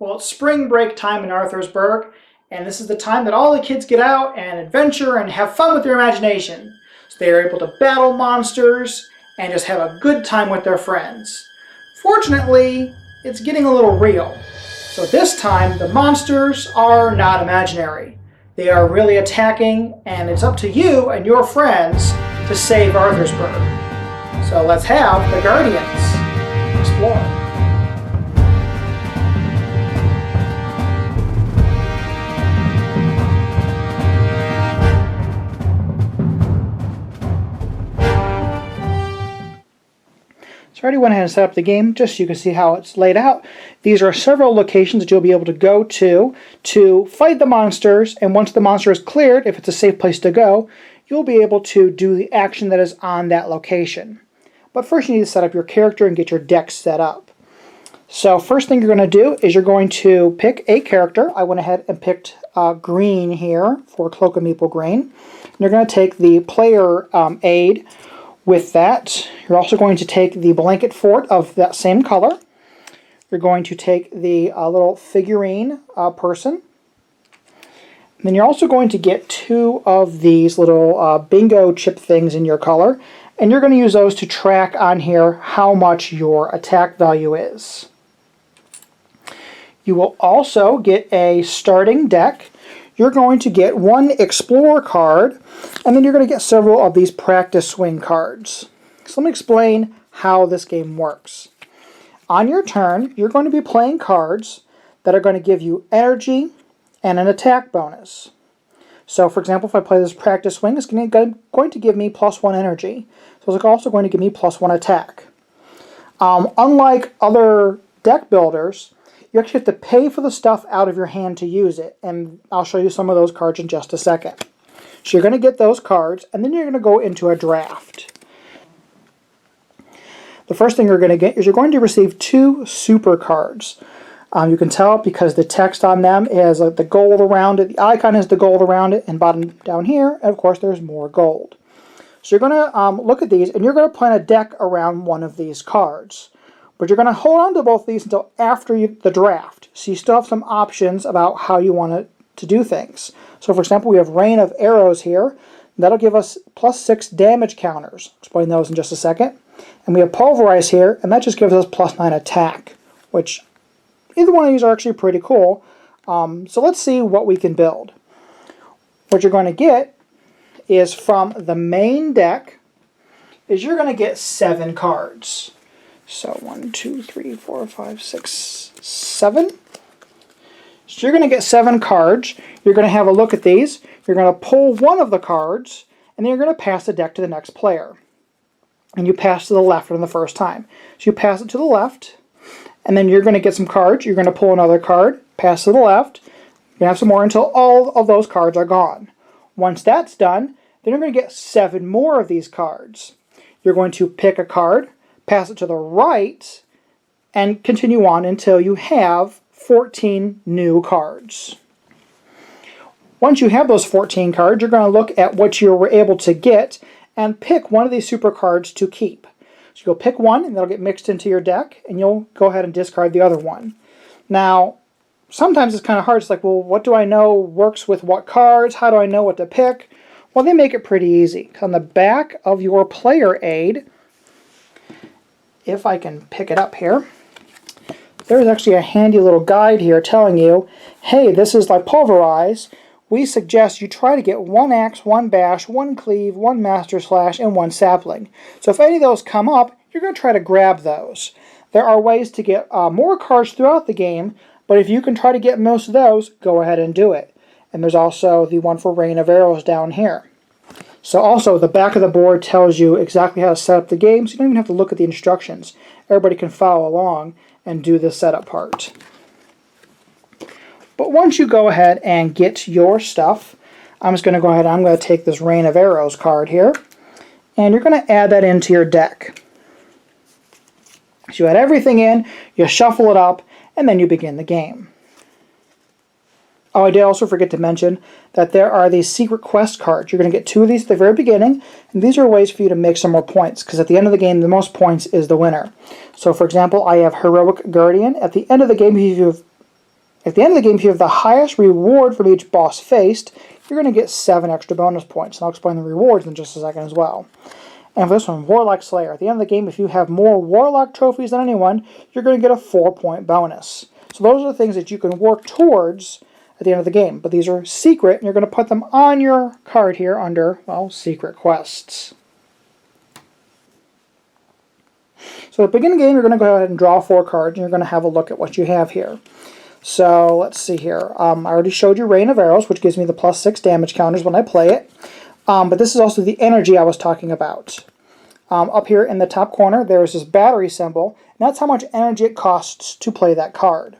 Well, it's spring break time in Arthur'sburg, and this is the time that all the kids get out and adventure and have fun with their imagination. So they are able to battle monsters and just have a good time with their friends. Fortunately, it's getting a little real. So this time, the monsters are not imaginary. They are really attacking, and it's up to you and your friends to save Arthur'sburg. So let's have the Guardians explore. So I already went ahead and set up the game just so you can see how it's laid out. These are several locations that you'll be able to go to fight the monsters, and once the monster is cleared, if it's a safe place to go, you'll be able to do the action that is on that location. But first you need to set up your character and get your deck set up. So first thing you're going to do is you're going to pick a character. I went ahead and picked green here for Cloak of Meeple Green. And you're going to take the player aid. With that, you're also going to take the blanket fort of that same color. You're going to take the little figurine person. And then you're also going to get two of these little bingo chip things in your color. And you're going to use those to track on here how much your attack value is. You will also get a starting deck. You're going to get one Explorer card, and then you're going to get several of these Practice Swing cards. So let me explain how this game works. On your turn, you're going to be playing cards that are going to give you energy and an attack bonus. So for example, if I play this Practice Swing, it's going to give me +1 energy. So it's also going to give me +1 attack. Unlike other deck builders, you actually have to pay for the stuff out of your hand to use it, and I'll show you some of those cards in just a second. So you're going to get those cards, and then you're going to go into a draft. The first thing you're going to get is you're going to receive 2 super cards. You can tell because the text on them is the gold around it, the icon is the gold around it, and bottom down here, and of course there's more gold. So you're going to look at these, and you're going to plan a deck around one of these cards. But you're going to hold on to both of these until after the draft. So you still have some options about how you want to do things. So for example, we have Rain of Arrows here. That'll give us +6 damage counters. I'll explain those in just a second. And we have Pulverize here, and that just gives us +9 attack, which either one of these are actually pretty cool. So let's see what we can build. What you're going to get is from the main deck is you're going to get 7 cards. So 1, 2, 3, 4, 5, 6, 7. So you're going to get 7 cards. You're going to have a look at these. You're going to pull one of the cards, and then you're going to pass the deck to the next player. And you pass to the left on the first time. So you pass it to the left, and then you're going to get some cards. You're going to pull another card, pass to the left. You're going to have some more until all of those cards are gone. Once that's done, then you're going to get 7 more of these cards. You're going to pick a card, pass it to the right, and continue on until you have 14 new cards. Once you have those 14 cards, you're going to look at what you were able to get and pick one of these super cards to keep. So you'll pick one, and that'll get mixed into your deck, and you'll go ahead and discard the other one. Now, sometimes it's kind of hard. It's like, well, what do I know works with what cards? How do I know what to pick? Well, they make it pretty easy. On the back of your player aid, if I can pick it up here, there's actually a handy little guide here telling you, hey, this is like Pulverize. We suggest you try to get 1 axe, 1 bash, 1 cleave, 1 master slash, and 1 sapling. So if any of those come up, you're going to try to grab those. There are ways to get more cards throughout the game, but if you can try to get most of those, go ahead and do it. And there's also the one for Rain of Arrows down here. So also, the back of the board tells you exactly how to set up the game, so you don't even have to look at the instructions. Everybody can follow along and do the setup part. But once you go ahead and get your stuff, I'm just going to go ahead and I'm going to take this Rain of Arrows card here, and you're going to add that into your deck. So you add everything in, you shuffle it up, and then you begin the game. Oh, I did also forget to mention that there are these secret quest cards. You're going to get 2 of these at the very beginning, and these are ways for you to make some more points, because at the end of the game, the most points is the winner. So, for example, I have Heroic Guardian. At the end of the game, if At the end of the game, if you have the highest reward from each boss faced, you're going to get 7 extra bonus points. And I'll explain the rewards in just a second as well. And for this one, Warlock Slayer. At the end of the game, if you have more Warlock trophies than anyone, you're going to get a 4-point bonus. So those are the things that you can work towards at the end of the game. But these are secret, and you're going to put them on your card here under, well, secret quests. So at the beginning of the game, you're going to go ahead and draw 4 cards, and you're going to have a look at what you have here. So let's see here. I already showed you Rain of Arrows, which gives me the +6 damage counters when I play it. But this is also the energy I was talking about. Up here in the top corner, there's this battery symbol, and that's how much energy it costs to play that card.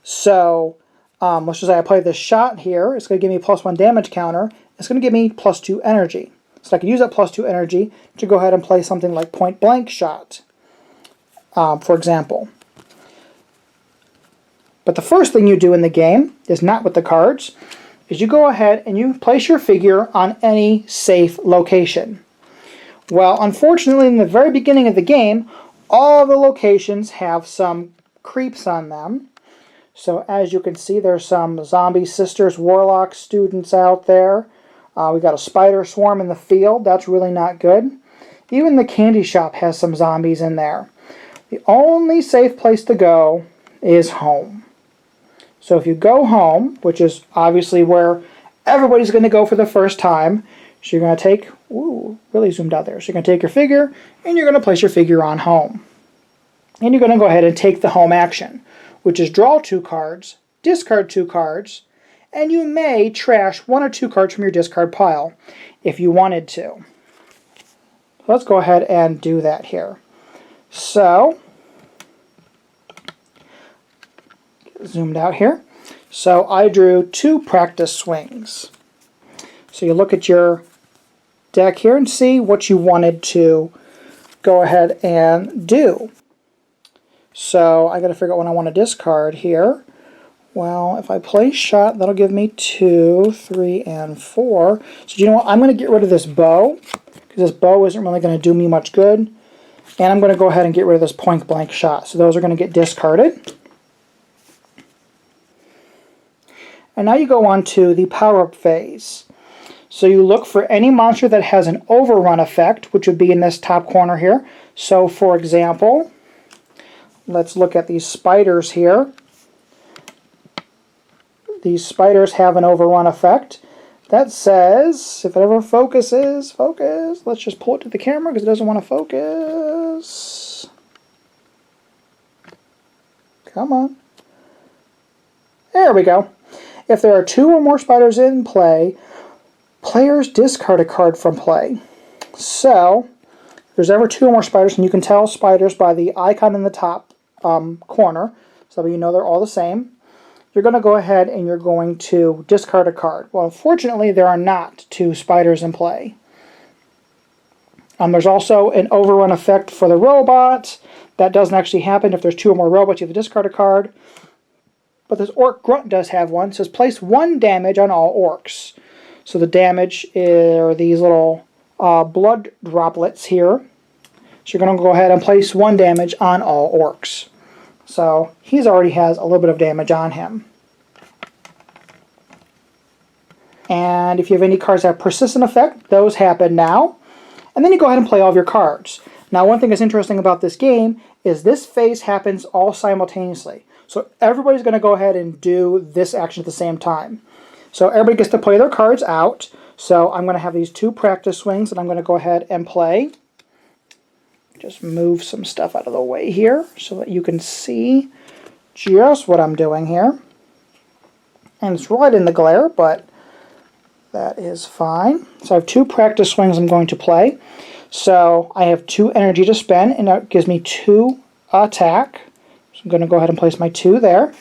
So let's just say I play this shot here. It's going to give me a +1 damage counter. It's going to give me +2 energy. So I could use that +2 energy to go ahead and play something like Point Blank Shot, for example. But the first thing you do in the game is not with the cards, is you go ahead and you place your figure on any safe location. Well, unfortunately, in the very beginning of the game, all the locations have some creeps on them. So as you can see, there's some Zombie Sisters Warlock students out there. We got a spider swarm in the field. That's really not good. Even the candy shop has some zombies in there. The only safe place to go is home. So if you go home, which is obviously where everybody's going to go for the first time, so you're going to take, ooh, really zoomed out there. So you're going to take your figure, and you're going to place your figure on home. And you're going to go ahead and take the home action, which is draw 2 cards, discard 2 cards, and you may trash 1 or 2 cards from your discard pile if you wanted to. Let's go ahead and do that here. So, zoomed out here. So I drew 2 practice swings. So you look at your deck here and see what you wanted to go ahead and do. So I got to figure out when I want to discard here. Well, if I play shot, that'll give me 2, 3, and 4. So you know what? I'm going to get rid of this bow, because this bow isn't really going to do me much good. And I'm going to go ahead and get rid of this point blank shot. So those are going to get discarded. And now you go on to the power-up phase. So you look for any monster that has an overrun effect, which would be in this top corner here. So for example, let's look at these spiders here. These spiders have an overrun effect. That says, if it ever focuses, focus. Let's just pull it to the camera because it doesn't want to focus. Come on. There we go. If there are 2 or more spiders in play, players discard a card from play. So, if there's ever 2 or more spiders, and you can tell spiders by the icon in the top corner, so you know they're all the same, you're going to go ahead and you're going to discard a card. Well, unfortunately, there are not 2 spiders in play. There's also an overrun effect for the robot. That doesn't actually happen. If there's 2 or more robots, you have to discard a card. But this Orc Grunt does have one. It says place 1 damage on all orcs. So the damage are these little blood droplets here. So you're going to go ahead and place 1 damage on all orcs. So he already has a little bit of damage on him. And if you have any cards that have persistent effect, those happen now. And then you go ahead and play all of your cards. Now one thing that's interesting about this game is this phase happens all simultaneously. So everybody's going to go ahead and do this action at the same time. So everybody gets to play their cards out. So I'm going to have these 2 practice swings that I'm going to go ahead and play. Just move some stuff out of the way here so that you can see just what I'm doing here. And it's right in the glare, but that is fine. So I have 2 practice swings I'm going to play. So I have 2 energy to spend, and that gives me 2 attack. So I'm going to go ahead and place my 2 there.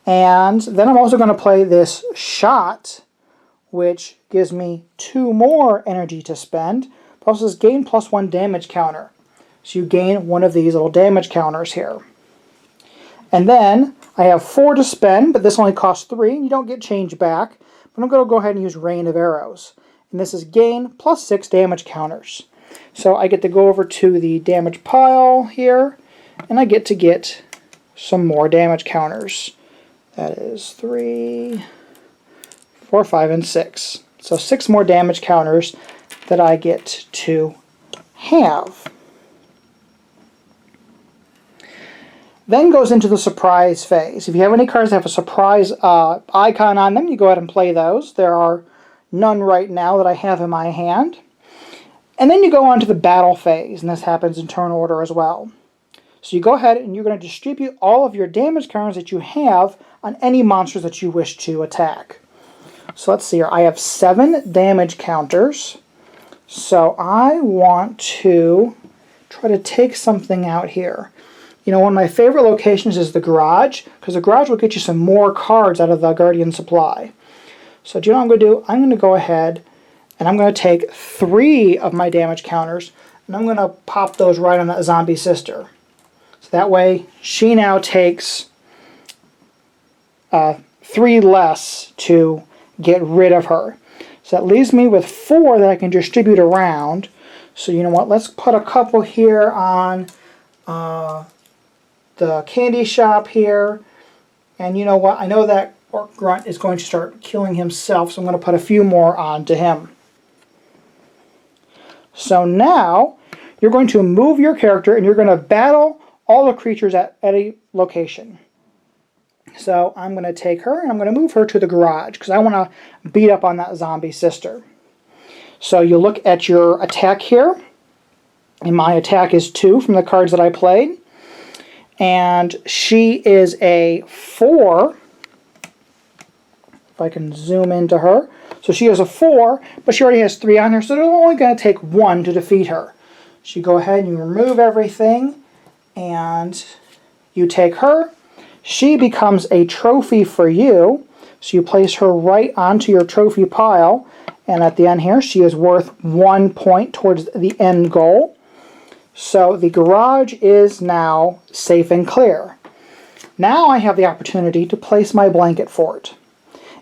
And then I'm also going to play this shot, which gives me 2 more energy to spend. Plus this gain +1 damage counter. So you gain 1 of these little damage counters here. And then I have 4 to spend, but this only costs 3, and you don't get change back. But I'm going to go ahead and use Rain of Arrows. And this is gain +6 damage counters. So I get to go over to the damage pile here, and I get to get some more damage counters. That is 3, 4, 5, and 6. So 6 more damage counters that I get to have. Then goes into the surprise phase. If you have any cards that have a surprise icon on them, you go ahead and play those. There are none right now that I have in my hand. And then you go on to the battle phase, and this happens in turn order as well. So you go ahead and you're going to distribute all of your damage counters that you have on any monsters that you wish to attack. So let's see here. I have 7 damage counters. So I want to try to take something out here. You know, one of my favorite locations is the garage, because the garage will get you some more cards out of the Guardian Supply. So do you know what I'm going to do? I'm going to go ahead and I'm going to take 3 of my damage counters, and I'm going to pop those right on that zombie sister. So that way, she now takes 3 less to get rid of her. So that leaves me with 4 that I can distribute around. So you know what? Let's put a couple here on the candy shop here. And you know what? I know that Orc Grunt is going to start killing himself, so I'm going to put a few more on to him. So now, you're going to move your character and you're going to battle all the creatures at a location. So I'm going to take her and I'm going to move her to the garage because I want to beat up on that zombie sister. So you look at your attack here, and my attack is 2 from the cards that I played. And she is a 4. If I can zoom into her. So she is a 4, but she already has 3 on her, so it's only going to take 1 to defeat her. So you go ahead and you remove everything, and you take her. She becomes a trophy for you, so you place her right onto your trophy pile, and at the end here, she is worth 1 point towards the end goal. So the garage is now safe and clear. Now I have the opportunity to place my blanket fort.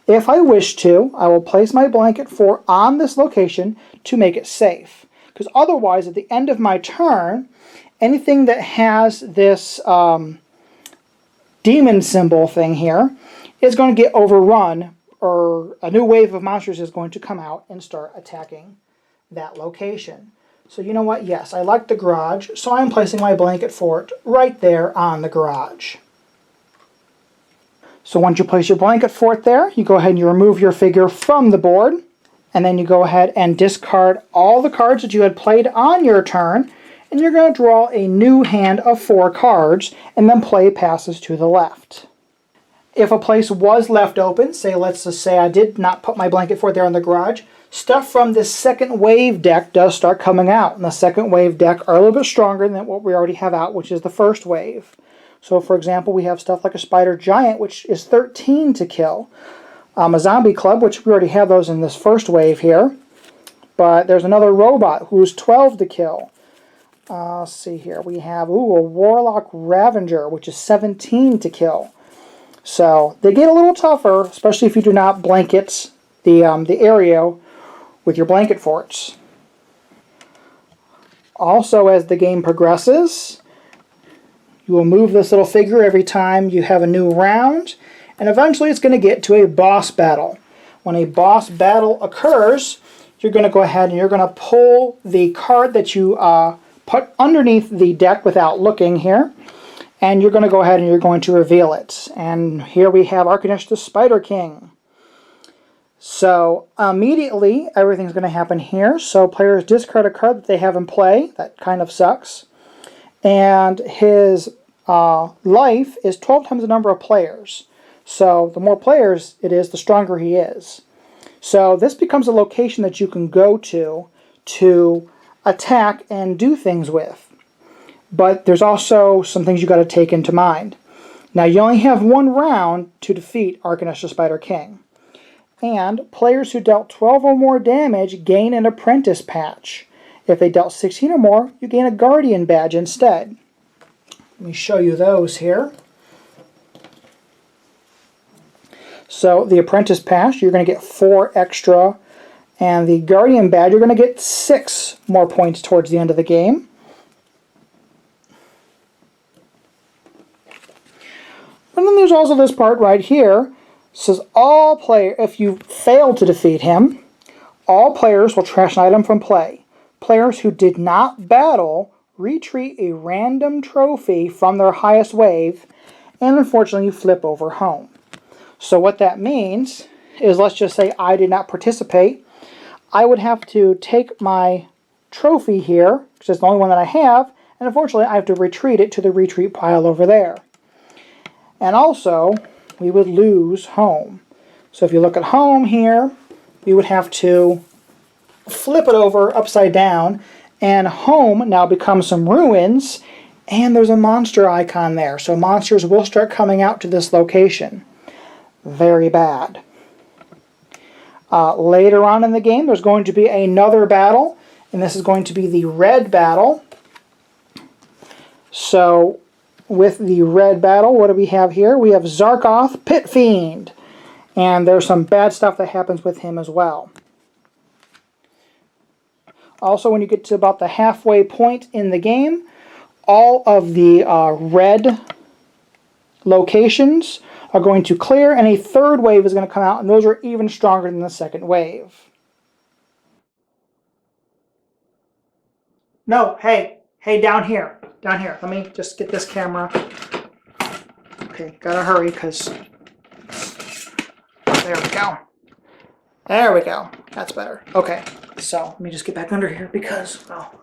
If I wish to, I will place my blanket fort on this location to make it safe. Because otherwise, at the end of my turn, anything that has this demon symbol thing here is going to get overrun, or a new wave of monsters is going to come out and start attacking that location. So you know what? Yes, I like the garage, so I'm placing my blanket fort right there on the garage. So once you place your blanket fort there, you go ahead and you remove your figure from the board, and then you go ahead and discard all the cards that you had played on your turn, and you're going to draw a new hand of 4 cards, and then play passes to the left. If a place was left open, say let's just say I did not put my blanket fort there in the garage, stuff from this second wave deck does start coming out, and the second wave deck are a little bit stronger than what we already have out, which is the first wave. So for example, we have stuff like a Spider Giant, which is 13 to kill. A Zombie Club, which we already have those in this first wave here. But there's another robot who's 12 to kill. Let's see here. We have a Warlock Ravager, which is 17 to kill. So they get a little tougher, especially if you do not blanket the area with your blanket forts. Also, as the game progresses, you will move this little figure every time you have a new round, and eventually it's going to get to a boss battle. When a boss battle occurs, you're going to go ahead and you're going to pull the card that you put underneath the deck without looking here, and you're going to go ahead and you're going to reveal it. And here we have Arcanesh the Spider King. So immediately everything's going to happen here. So players discard a card that they have in play. That kind of sucks. And his life is 12 times the number of players. So the more players it is, the stronger he is. So this becomes a location that you can go to attack and do things with. But there's also some things you got to take into mind. Now you only have 1 round to defeat Arcanesh the Spider King. And players who dealt 12 or more damage gain an apprentice patch. If they dealt 16 or more, you gain a guardian badge instead. Let me show you those here. So the apprentice patch, you're going to get 4 extra. And the guardian badge, you're going to get 6 more points towards the end of the game. And then there's also this part right here. It says all player, if you fail to defeat him, all players will trash an item from play. Players who did not battle retreat a random trophy from their highest wave, and unfortunately you flip over home. So what that means is, let's just say I did not participate. I would have to take my trophy here, which is the only one that I have, and unfortunately I have to retreat it to the retreat pile over there. And also, we would lose home. So if you look at home here, we would have to flip it over upside down, and home now becomes some ruins, and there's a monster icon there. So monsters will start coming out to this location. Very bad. Later on in the game, there's going to be another battle, and this is going to be the red battle. So with the red battle, what do we have here? We have Zarkoth, Pit Fiend, and there's some bad stuff that happens with him as well. Also, when you get to about the halfway point in the game, all of the red locations are going to clear, and a third wave is going to come out, and those are even stronger than the second wave. No, hey, down here. Let me just get this camera. Okay, gotta hurry, because... There we go. There we go. That's better. Okay, so let me just get back under here, because, well,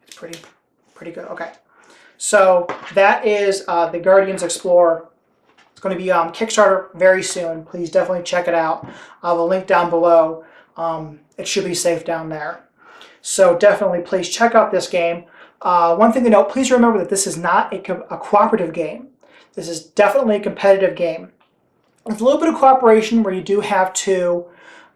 it's pretty good. Okay, so that is the Guardians Explorer. It's going to be Kickstarter very soon. Please definitely check it out. I'll have a link down below. It should be safe down there. So definitely please check out this game. One thing to note, please remember that this is not a cooperative game. This is definitely a competitive game. There's a little bit of cooperation where you do have to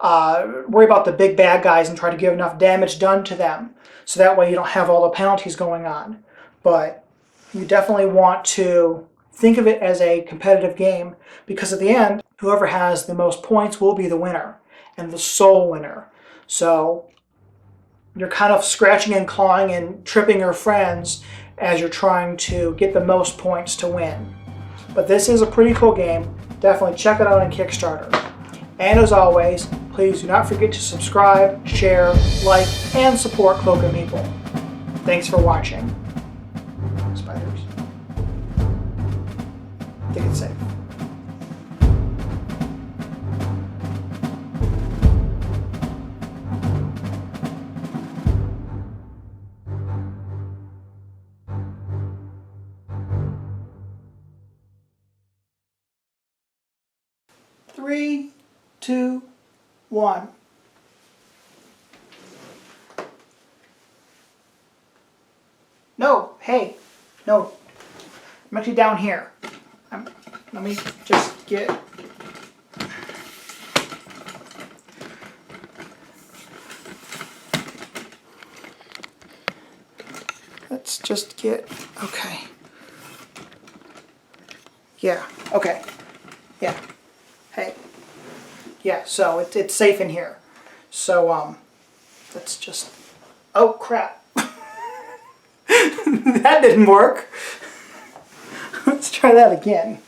worry about the big bad guys and try to get enough damage done to them, so that way you don't have all the penalties going on. But you definitely want to think of it as a competitive game, because at the end, whoever has the most points will be the winner, and the sole winner. So you're kind of scratching and clawing and tripping your friends as you're trying to get the most points to win. But this is a pretty cool game. Definitely check it out on Kickstarter. And as always, please do not forget to subscribe, share, like, and support Cloak and Meeple. Thanks for watching. Spiders. I think it's safe. Three, two, one. No, hey, no. I'm actually down here. Let me just get... Let's just get... Okay. Yeah, okay. Yeah. Hey. Yeah, so it's safe in here. So, let's just... Oh, crap. That didn't work. Let's try that again.